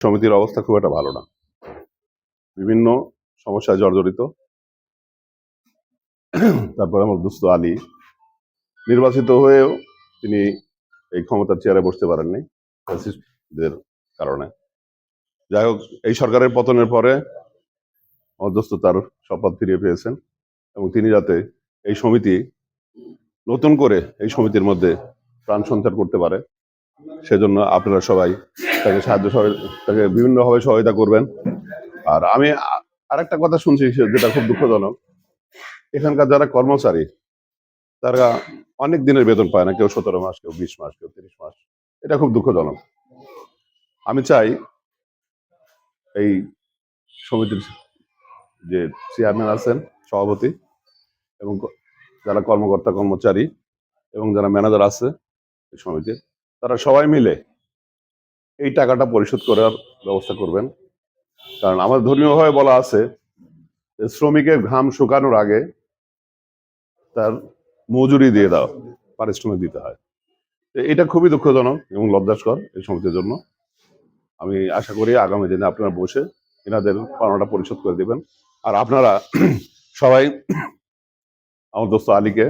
সমিতির অবস্থা খুব একটা ভালো না, বিভিন্ন সমস্যায় জর্জরিত। তারপরে আমার দুস্থ আলী নির্বাচিত হয়েও তিনি এই ক্ষমতার চেয়ারে বসতে পারেননি ফ্যাসিস্টদের কারণে। যাই হোক, এই সরকারের পতনের পরে আমার দোস্ত তার শপথ ফিরিয়ে পেয়েছেন এবং তিনি যাতে এই সমিতি নতুন করে এই সমিতির মধ্যে প্রাণ সঞ্চার করতে পারে, সেজন্য আপনারা সবাই তাকে তাকে বিভিন্নভাবে সহায়তা করবেন। আর আমি আরেকটা কথা শুনছি যেটা খুব দুঃখজনক, এখানকার যারা কর্মচারী তারা অনেক দিনের বেতন পায় না, কেউ 17 মাস, কেউ 20 মাস, কেউ 30 মাস। এটা খুব দুঃখজনক। আমি চাই এই সমিতির যে চেয়ারম্যান আছেন, সভাপতি এবং যারা কর্মকর্তা কর্মচারী এবং যারা ম্যানেজার আছে এই সমিতির, তারা সবাই মিলে এই টাকাটা পরিশোধ করার ব্যবস্থা করবেন। কারণ আমাদের ধর্মীয়ভাবে বলা আছে যে শ্রমিকের ঘাম শুকানোর আগে তার মজুরি দিয়ে দাও, পারিশ্রমিক দিতে হয়। এটা খুবই দুঃখজনক এবং লজ্জাস্কর এই সমিতির জন্য। আমি আশা করি আগামী দিনে আপনারা বসে এনাদের পাওনাটা পরিশোধ করে দিবেন। আর আপনারা সবাই আমার দোস্ত আলীকে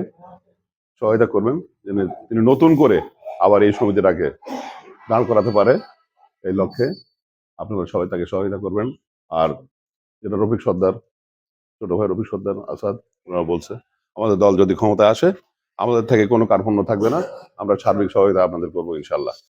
সহায়তা করবেন যেন তিনি নতুন করে আবার এই সমিতিটাকে দাঁড় করাতে পারে। এই লক্ষ্যে আপনারা সবাই তাকে সহায়তা করবেন। আর যেটা রফিক সর্দার, ছোট ভাই রফিক সর্দার, আসাদ, ওনারা বলছে আমাদের দল যদি ক্ষমতায় আসে আমাদের থেকে কোনো কার্পণ্য থাকবে না, আমরা সার্বিক সহায়তা আপনাদের করবো ইনশাল্লাহ।